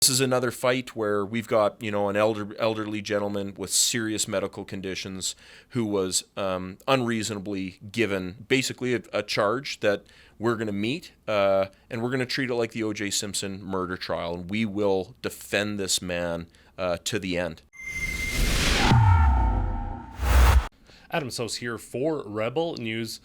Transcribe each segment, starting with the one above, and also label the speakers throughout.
Speaker 1: This is another fight where we've got, an elderly gentleman with serious medical conditions who was unreasonably given basically a charge that we're going to meet, and we're going to treat it like the O.J. Simpson murder trial, and we will defend this man to the end.
Speaker 2: Adam Sos here for Rebel News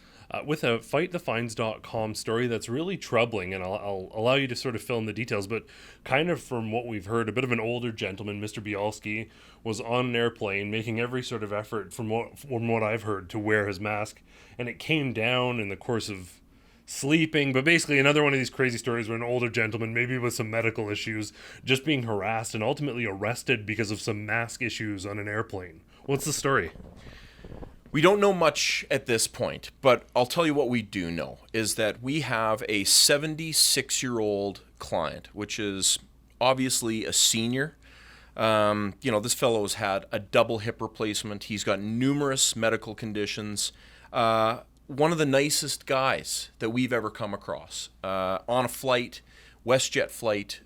Speaker 2: with a FightTheFines.com story that's really troubling, and I'll allow you to sort of fill in the details, but kind of from what we've heard, a bit of an older gentleman, Mr. Bialski, was on an airplane making every sort of effort from what I've heard to wear his mask, and it came down in the course of sleeping. But basically another one of these crazy stories where an older gentleman, maybe with some medical issues, just being harassed and ultimately arrested because of some mask issues on an airplane. What's the story?
Speaker 1: We don't know much at this point, but I'll tell you what we do know is that we have a 76-year-old client, which is obviously a senior. This fellow has had a double hip replacement. He's got numerous medical conditions. One of the nicest guys that we've ever come across. On a flight, WestJet flight,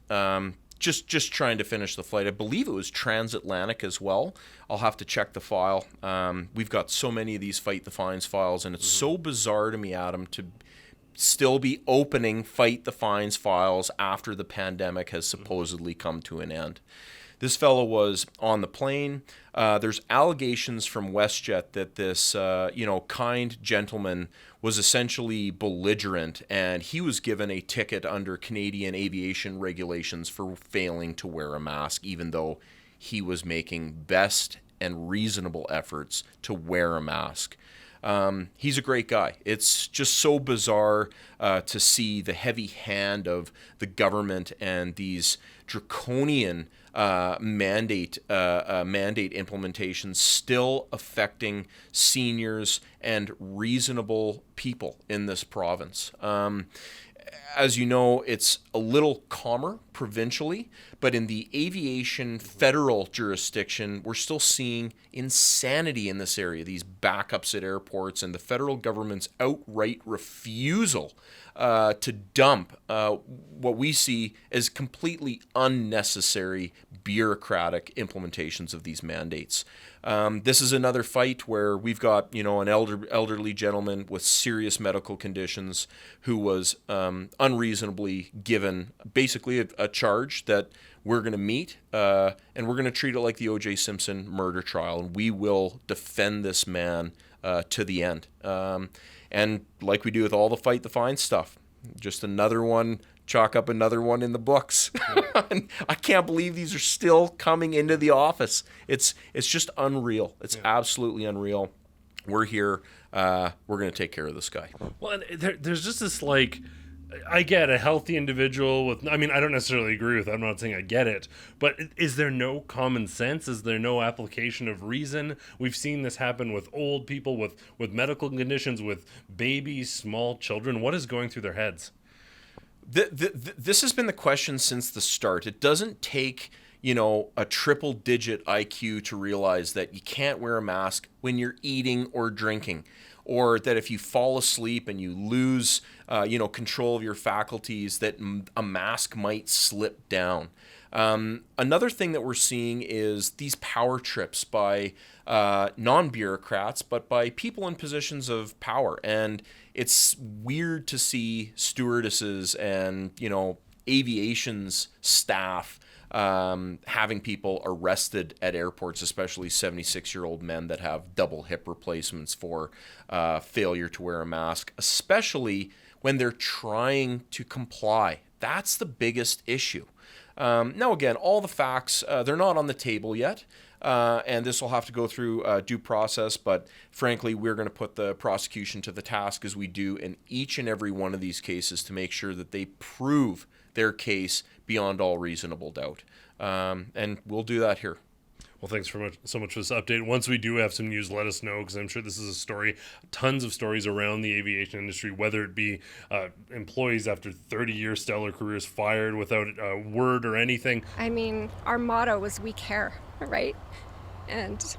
Speaker 1: just trying to finish the flight. I believe it was transatlantic as well. I'll have to check the file. We've got so many of these Fight the Fines files, and it's so bizarre to me, Adam, to still be opening Fight the Fines files after the pandemic has supposedly come to an end. This fellow was on the plane. There's allegations from WestJet that this, kind gentleman was essentially belligerent, and he was given a ticket under Canadian Aviation Regulations for failing to wear a mask, even though he was making best and reasonable efforts to wear a mask. He's a great guy. It's just so bizarre to see the heavy hand of the government and these draconian mandate implementations still affecting seniors and reasonable people in this province. As you know, it's a little calmer provincially, but in the aviation federal jurisdiction, we're still seeing insanity in this area, these backups at airports, and the federal government's outright refusal to dump what we see as completely unnecessary bureaucratic implementations of these mandates. This is another fight where we've got, an elderly gentleman with serious medical conditions who was unreasonably given basically a charge that we're going to meet, and we're going to treat it like the O.J. Simpson murder trial, and we will defend this man to the end. And like we do with all the Fight the Fine stuff, just another one, chalk up another one in the books. And I can't believe these are still coming into the office. It's just unreal. It's absolutely unreal. We're here. We're going to take care of this guy.
Speaker 2: Well, and there's just this, I get a healthy individual with, I don't necessarily agree with that. I'm not saying I get it, but is there no common sense? Is there no application of reason? We've seen this happen with old people, with medical conditions, with babies, small children. What is going through their heads?
Speaker 1: This has been the question since the start. It doesn't take, a triple-digit IQ to realize that you can't wear a mask when you're eating or drinking, or that if you fall asleep and you lose, control of your faculties, that a mask might slip down. Another thing that we're seeing is these power trips by non-bureaucrats, but by people in positions of power. And it's weird to see stewardesses and, aviation's staff having people arrested at airports, especially 76-year-old men that have double hip replacements for failure to wear a mask, especially when they're trying to comply. That's the biggest issue. Now, again, all the facts, they're not on the table yet, and this will have to go through due process, but frankly, we're going to put the prosecution to the task, as we do in each and every one of these cases, to make sure that they prove their case beyond all reasonable doubt. And we'll do that here.
Speaker 2: Well, thanks so much for this update. Once we do have some news, let us know, because I'm sure this is a story, tons of stories around the aviation industry, whether it be employees after 30-year stellar careers fired without a word or anything.
Speaker 3: Our motto was "We care," right? And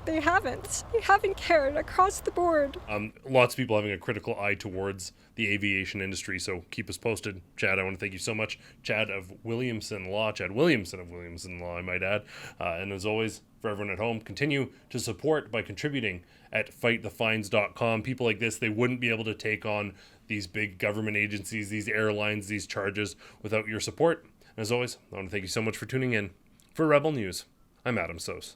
Speaker 3: They haven't. They haven't cared across the board.
Speaker 2: Lots of people having a critical eye towards the aviation industry, so keep us posted. Chad, I want to thank you so much. Chad of Williamson Law, Chad Williamson of Williamson Law, I might add. And as always, for everyone at home, continue to support by contributing at fightthefines.com. People like this, they wouldn't be able to take on these big government agencies, these airlines, these charges without your support. And as always, I want to thank you so much for tuning in. For Rebel News, I'm Adam Sos.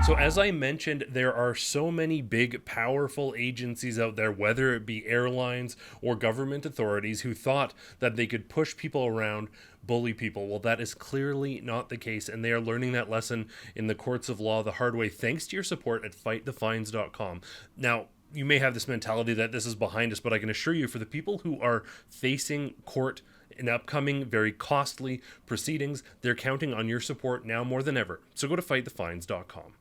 Speaker 2: So as I mentioned, there are so many big, powerful agencies out there, whether it be airlines or government authorities, who thought that they could push people around, bully people. Well, that is clearly not the case, and they are learning that lesson in the courts of law the hard way, thanks to your support at fightthefines.com. Now, you may have this mentality that this is behind us, but I can assure you, for the people who are facing court in upcoming, very costly proceedings, they're counting on your support now more than ever. So go to fightthefines.com.